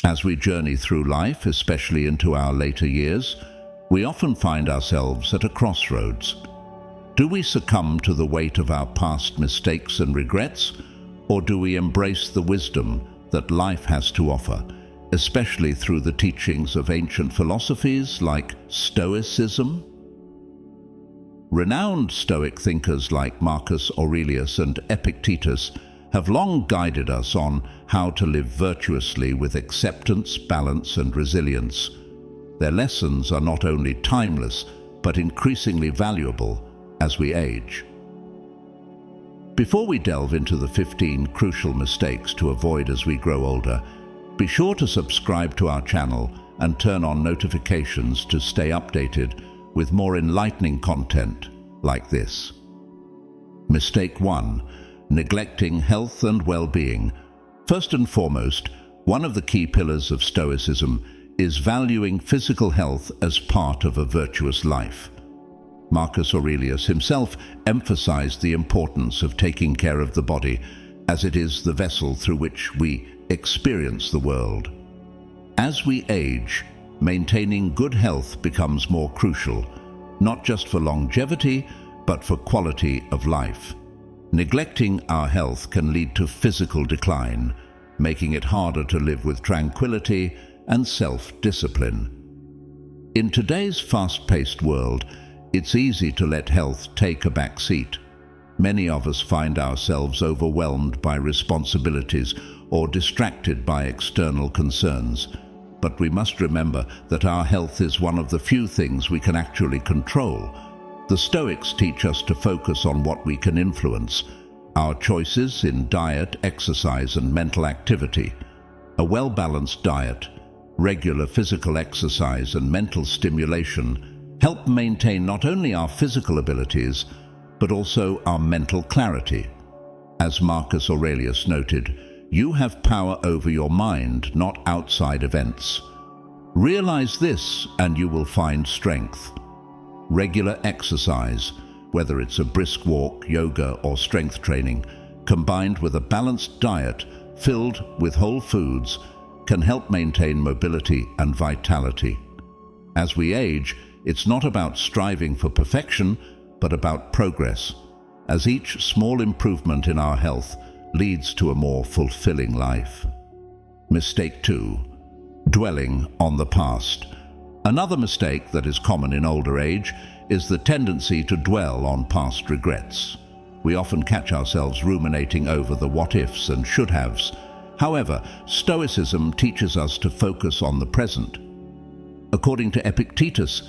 As we journey through life, especially into our later years, we often find ourselves at a crossroads. Do we succumb to the weight of our past mistakes and regrets, or do we embrace the wisdom that life has to offer, especially through the teachings of ancient philosophies like Stoicism? Renowned Stoic thinkers like Marcus Aurelius and Epictetus have long guided us on how to live virtuously with acceptance, balance, and resilience. Their lessons are not only timeless, but increasingly valuable as we age. Before we delve into the 15 crucial mistakes to avoid as we grow older, be sure to subscribe to our channel and turn on notifications to stay updated with more enlightening content like this. Mistake 1. Neglecting health and well-being. First and foremost, one of the key pillars of Stoicism is valuing physical health as part of a virtuous life. Marcus Aurelius himself emphasized the importance of taking care of the body, as it is the vessel through which we experience the world. As we age, maintaining good health becomes more crucial, not just for longevity, but for quality of life. Neglecting our health can lead to physical decline, making it harder to live with tranquility and self-discipline. In today's fast-paced world, it's easy to let health take a back seat. Many of us find ourselves overwhelmed by responsibilities or distracted by external concerns. But we must remember that our health is one of the few things we can actually control. The Stoics teach us to focus on what we can influence: our choices in diet, exercise, and mental activity. A well-balanced diet, regular physical exercise, and mental stimulation help maintain not only our physical abilities, but also our mental clarity. As Marcus Aurelius noted, you have power over your mind, not outside events. Realize this and you will find strength. Regular exercise, whether it's a brisk walk, yoga, or strength training, combined with a balanced diet filled with whole foods, can help maintain mobility and vitality. As we age, it's not about striving for perfection, but about progress, as each small improvement in our health leads to a more fulfilling life. Mistake 2. Dwelling on the past. Another mistake that is common in older age is the tendency to dwell on past regrets. We often catch ourselves ruminating over the what-ifs and should-haves. However, Stoicism teaches us to focus on the present. According to Epictetus,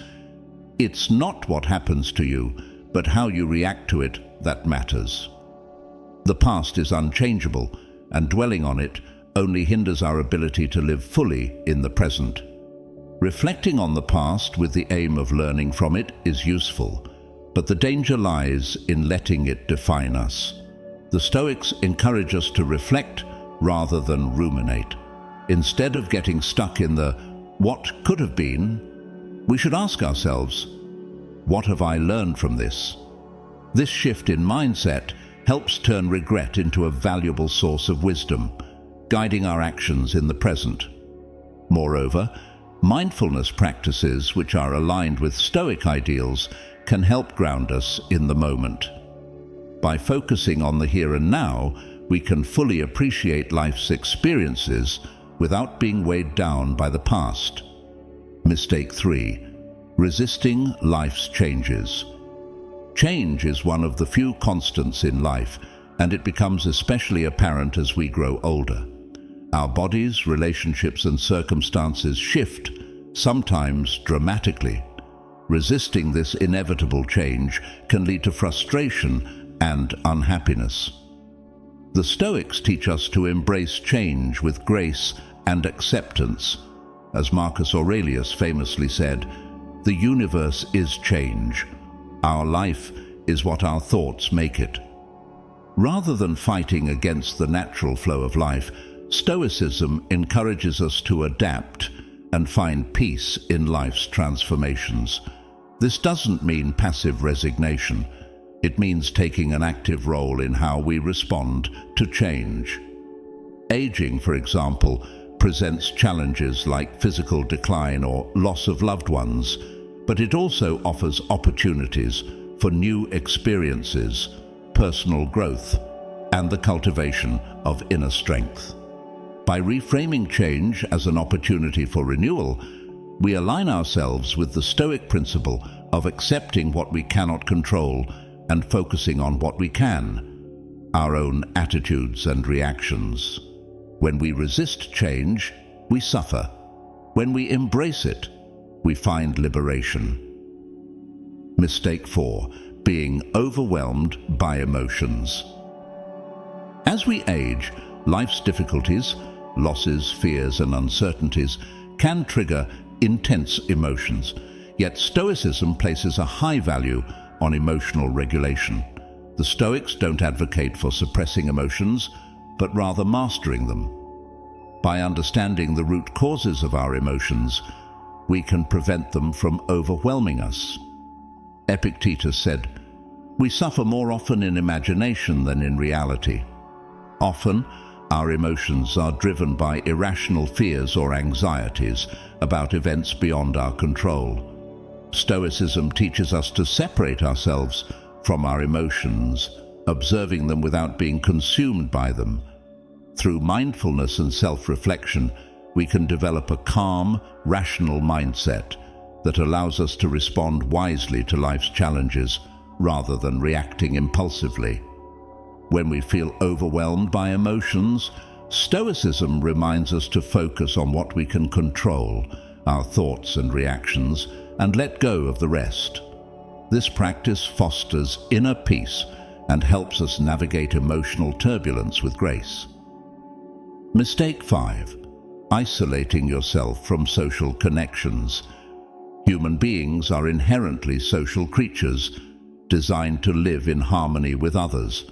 it's not what happens to you, but how you react to it that matters. The past is unchangeable, and dwelling on it only hinders our ability to live fully in the present. Reflecting on the past with the aim of learning from it is useful, but the danger lies in letting it define us. The Stoics encourage us to reflect rather than ruminate. Instead of getting stuck in the "what could have been," we should ask ourselves, "What have I learned from this?" This shift in mindset helps turn regret into a valuable source of wisdom, guiding our actions in the present. Moreover, mindfulness practices which are aligned with Stoic ideals can help ground us in the moment. By focusing on the here and now, we can fully appreciate life's experiences without being weighed down by the past. Mistake 3. Resisting life's changes. Change is one of the few constants in life, and it becomes especially apparent as we grow older. Our bodies, relationships, and circumstances shift, sometimes dramatically. Resisting this inevitable change can lead to frustration and unhappiness. The Stoics teach us to embrace change with grace and acceptance. As Marcus Aurelius famously said, "The universe is change. Our life is what our thoughts make it." Rather than fighting against the natural flow of life, Stoicism encourages us to adapt and find peace in life's transformations. This doesn't mean passive resignation. It means taking an active role in how we respond to change. Aging, for example, presents challenges like physical decline or loss of loved ones, but it also offers opportunities for new experiences, personal growth, and the cultivation of inner strength. By reframing change as an opportunity for renewal, we align ourselves with the Stoic principle of accepting what we cannot control and focusing on what we can, our own attitudes and reactions. When we resist change, we suffer. When we embrace it, we find liberation. Mistake 4. Being overwhelmed by emotions. As we age, life's difficulties, losses, fears, and uncertainties can trigger intense emotions. Yet Stoicism places a high value on emotional regulation. The Stoics don't advocate for suppressing emotions, but rather mastering them. By understanding the root causes of our emotions, we can prevent them from overwhelming us. Epictetus said, "We suffer more often in imagination than in reality." Often, our emotions are driven by irrational fears or anxieties about events beyond our control. Stoicism teaches us to separate ourselves from our emotions, observing them without being consumed by them. Through mindfulness and self-reflection, we can develop a calm, rational mindset that allows us to respond wisely to life's challenges rather than reacting impulsively. When we feel overwhelmed by emotions, Stoicism reminds us to focus on what we can control, our thoughts and reactions, and let go of the rest. This practice fosters inner peace and helps us navigate emotional turbulence with grace. Mistake 5. Isolating yourself from social connections. Human beings are inherently social creatures, designed to live in harmony with others.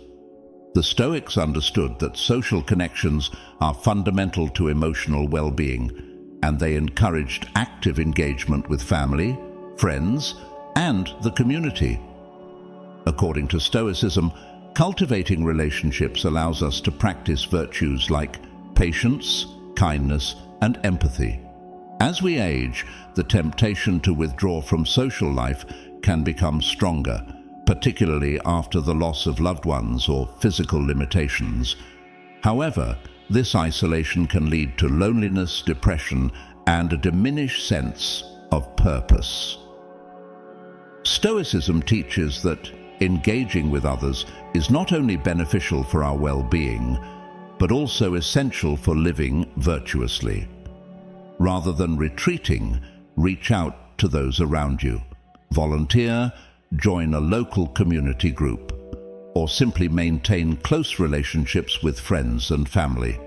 The Stoics understood that social connections are fundamental to emotional well-being, and they encouraged active engagement with family, friends, and the community. According to Stoicism, cultivating relationships allows us to practice virtues like patience, kindness, and empathy. As we age, the temptation to withdraw from social life can become stronger, particularly after the loss of loved ones or physical limitations. However, this isolation can lead to loneliness, depression, and a diminished sense of purpose. Stoicism teaches that engaging with others is not only beneficial for our well-being, but also essential for living virtuously. Rather than retreating, reach out to those around you. Volunteer, join a local community group, or simply maintain close relationships with friends and family.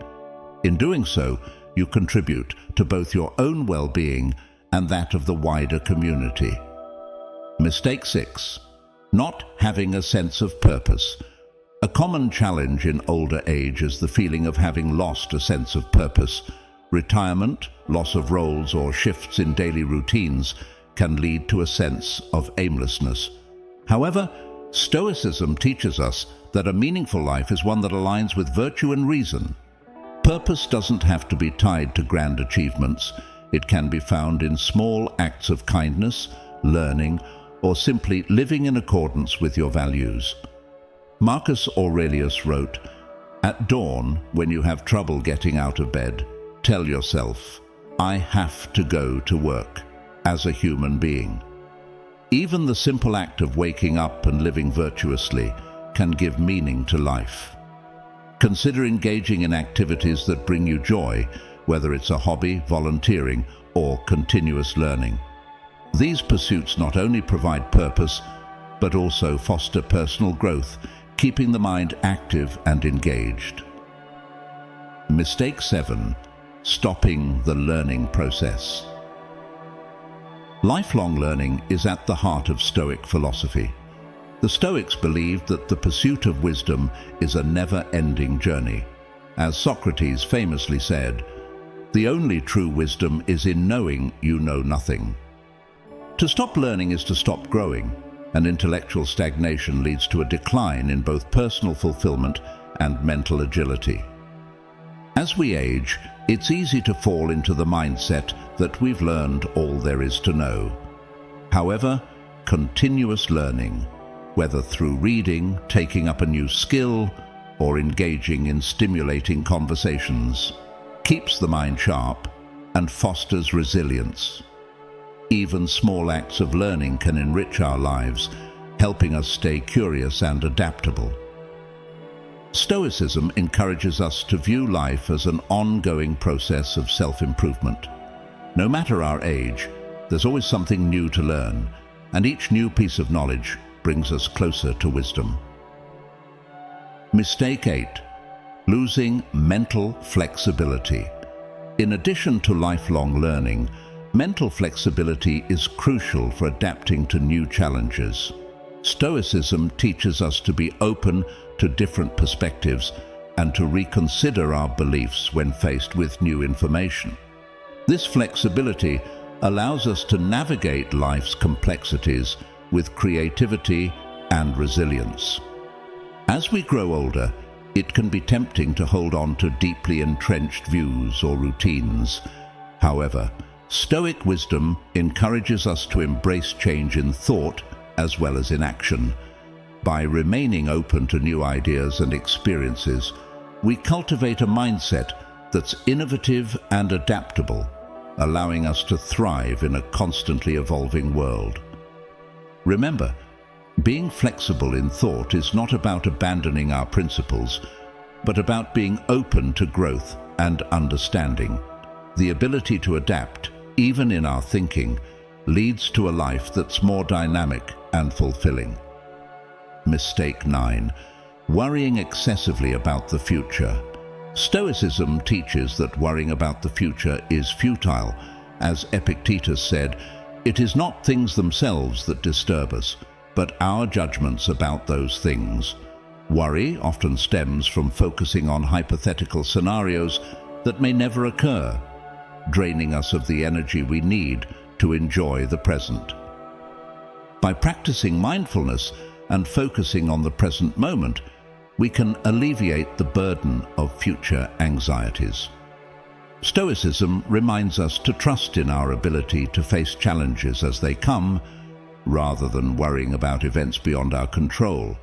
In doing so, you contribute to both your own well-being and that of the wider community. Mistake 6. Not having a sense of purpose. A common challenge in older age is the feeling of having lost a sense of purpose. Retirement, loss of roles, or shifts in daily routines can lead to a sense of aimlessness. However, Stoicism teaches us that a meaningful life is one that aligns with virtue and reason. Purpose doesn't have to be tied to grand achievements. It can be found in small acts of kindness, learning, or simply living in accordance with your values. Marcus Aurelius wrote, "At dawn, when you have trouble getting out of bed, tell yourself, 'I have to go to work,' as a human being." Even the simple act of waking up and living virtuously can give meaning to life. Consider engaging in activities that bring you joy, whether it's a hobby, volunteering, or continuous learning. These pursuits not only provide purpose, but also foster personal growth, keeping the mind active and engaged. Mistake 7. Stopping the learning process. Lifelong learning is at the heart of Stoic philosophy. The Stoics believed that the pursuit of wisdom is a never-ending journey. As Socrates famously said, "The only true wisdom is in knowing you know nothing." To stop learning is to stop growing, and intellectual stagnation leads to a decline in both personal fulfillment and mental agility. As we age, it's easy to fall into the mindset that we've learned all there is to know. However, continuous learning, whether through reading, taking up a new skill, or engaging in stimulating conversations, keeps the mind sharp and fosters resilience. Even small acts of learning can enrich our lives, helping us stay curious and adaptable. Stoicism encourages us to view life as an ongoing process of self-improvement. No matter our age, there's always something new to learn, and each new piece of knowledge brings us closer to wisdom. Mistake 8. Losing mental flexibility. In addition to lifelong learning, mental flexibility is crucial for adapting to new challenges. Stoicism teaches us to be open to different perspectives and to reconsider our beliefs when faced with new information. This flexibility allows us to navigate life's complexities with creativity and resilience. As we grow older, it can be tempting to hold on to deeply entrenched views or routines. However, Stoic wisdom encourages us to embrace change in thought as well as in action. By remaining open to new ideas and experiences, we cultivate a mindset that's innovative and adaptable, allowing us to thrive in a constantly evolving world. Remember, being flexible in thought is not about abandoning our principles, but about being open to growth and understanding. The ability to adapt, even in our thinking, leads to a life that's more dynamic and fulfilling. Mistake 9. Worrying excessively about the future. Stoicism teaches that worrying about the future is futile. As Epictetus said, "It is not things themselves that disturb us, but our judgments about those things." Worry often stems from focusing on hypothetical scenarios that may never occur, draining us of the energy we need to enjoy the present. By practicing mindfulness and focusing on the present moment, we can alleviate the burden of future anxieties. Stoicism reminds us to trust in our ability to face challenges as they come, rather than worrying about events beyond our control.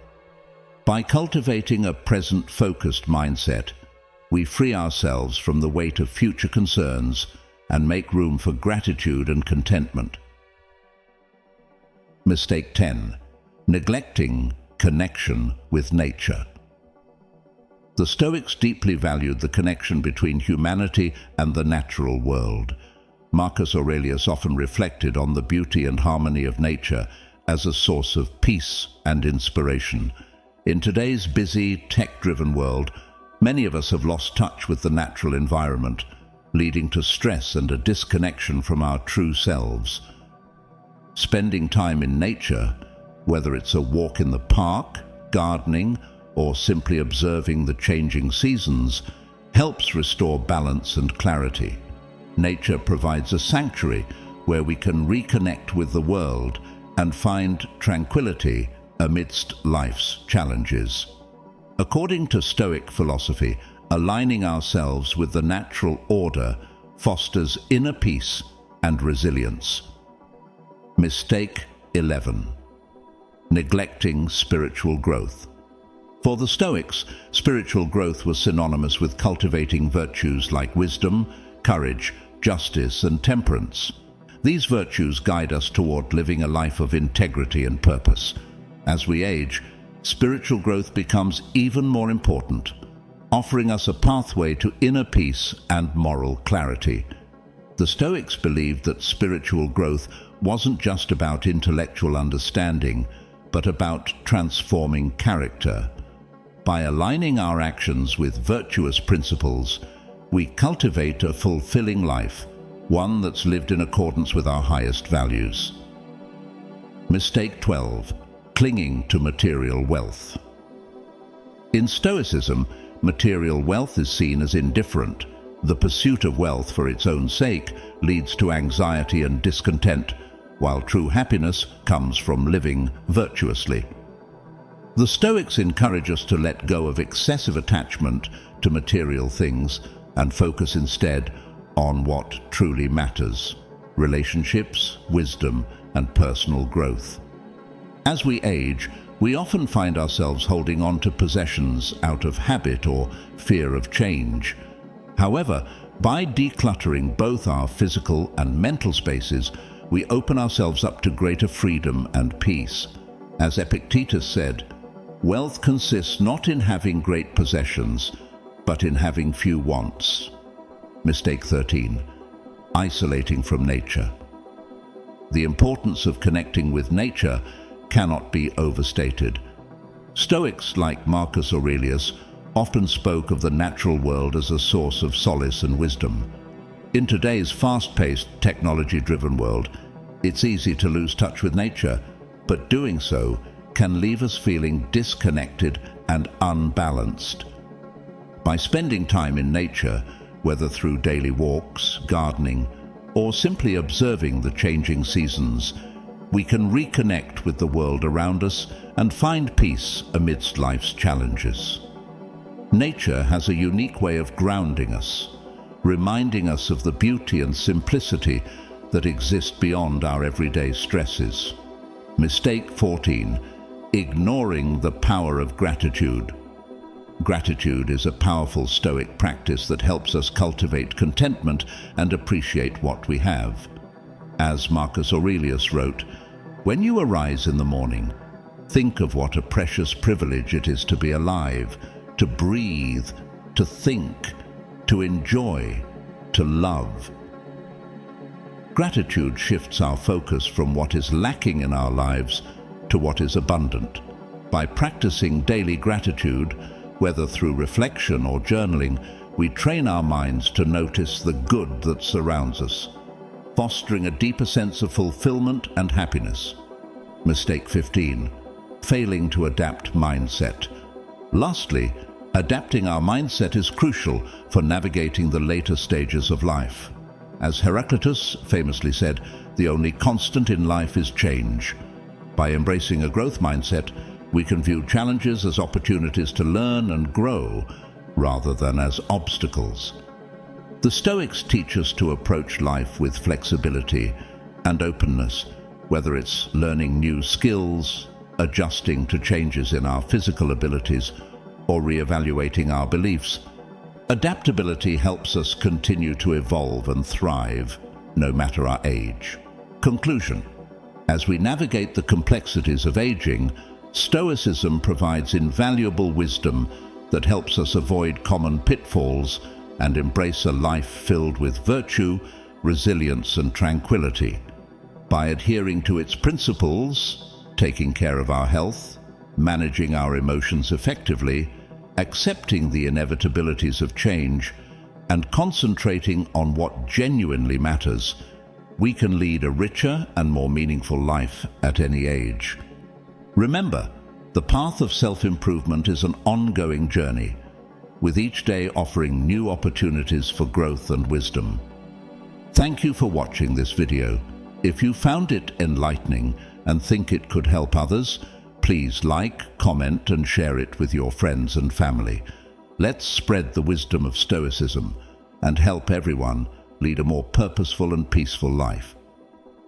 By cultivating a present-focused mindset, we free ourselves from the weight of future concerns and make room for gratitude and contentment. Mistake 10. Neglecting connection with nature. The Stoics deeply valued the connection between humanity and the natural world. Marcus Aurelius often reflected on the beauty and harmony of nature as a source of peace and inspiration. In today's busy, tech-driven world, many of us have lost touch with the natural environment, leading to stress and a disconnection from our true selves. Spending time in nature, whether it's a walk in the park, gardening, or simply observing the changing seasons, helps restore balance and clarity. Nature provides a sanctuary where we can reconnect with the world and find tranquility amidst life's challenges. According to Stoic philosophy, aligning ourselves with the natural order fosters inner peace and resilience. Mistake 11. Neglecting spiritual growth. For the Stoics, spiritual growth was synonymous with cultivating virtues like wisdom, courage, justice, and temperance. These virtues guide us toward living a life of integrity and purpose. As we age, spiritual growth becomes even more important, offering us a pathway to inner peace and moral clarity. The Stoics believed that spiritual growth wasn't just about intellectual understanding, but about transforming character. By aligning our actions with virtuous principles, we cultivate a fulfilling life, one that's lived in accordance with our highest values. Mistake 12. Clinging to material wealth. In Stoicism, material wealth is seen as indifferent. The pursuit of wealth for its own sake leads to anxiety and discontent, while true happiness comes from living virtuously. The Stoics encourage us to let go of excessive attachment to material things, and focus instead on what truly matters: relationships, wisdom, and personal growth. As we age, we often find ourselves holding on to possessions out of habit or fear of change. However, by decluttering both our physical and mental spaces, we open ourselves up to greater freedom and peace. As Epictetus said, "Wealth consists not in having great possessions, but in having few wants." Mistake 13. Isolating from nature. The importance of connecting with nature cannot be overstated. Stoics like Marcus Aurelius often spoke of the natural world as a source of solace and wisdom. In today's fast-paced, technology-driven world, it's easy to lose touch with nature, but doing so can leave us feeling disconnected and unbalanced. By spending time in nature, whether through daily walks, gardening, or simply observing the changing seasons, we can reconnect with the world around us and find peace amidst life's challenges. Nature has a unique way of grounding us, reminding us of the beauty and simplicity that exist beyond our everyday stresses. Mistake 14. Ignoring the power of gratitude. Gratitude is a powerful Stoic practice that helps us cultivate contentment and appreciate what we have. As Marcus Aurelius wrote, "When you arise in the morning, think of what a precious privilege it is to be alive, to breathe, to think, to enjoy, to love." Gratitude shifts our focus from what is lacking in our lives to what is abundant. By practicing daily gratitude, whether through reflection or journaling, we train our minds to notice the good that surrounds us, fostering a deeper sense of fulfillment and happiness. Mistake 15. Failing to adapt mindset. Lastly, adapting our mindset is crucial for navigating the later stages of life. As Heraclitus famously said, "The only constant in life is change." By embracing a growth mindset, we can view challenges as opportunities to learn and grow, rather than as obstacles. The Stoics teach us to approach life with flexibility and openness, whether it's learning new skills, adjusting to changes in our physical abilities, or reevaluating our beliefs. Adaptability helps us continue to evolve and thrive, no matter our age. Conclusion. As we navigate the complexities of aging, Stoicism provides invaluable wisdom that helps us avoid common pitfalls and embrace a life filled with virtue, resilience, and tranquility. By adhering to its principles, taking care of our health, managing our emotions effectively, accepting the inevitabilities of change, and concentrating on what genuinely matters, we can lead a richer and more meaningful life at any age. Remember, the path of self-improvement is an ongoing journey, with each day offering new opportunities for growth and wisdom. Thank you for watching this video. If you found it enlightening and think it could help others, please like, comment, and share it with your friends and family. Let's spread the wisdom of Stoicism and help everyone lead a more purposeful and peaceful life.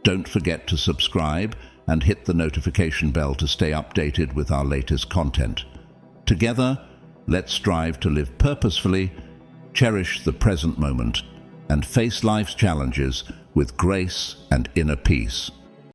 Don't forget to subscribe and hit the notification bell to stay updated with our latest content. Together, let's strive to live purposefully, cherish the present moment, and face life's challenges with grace and inner peace.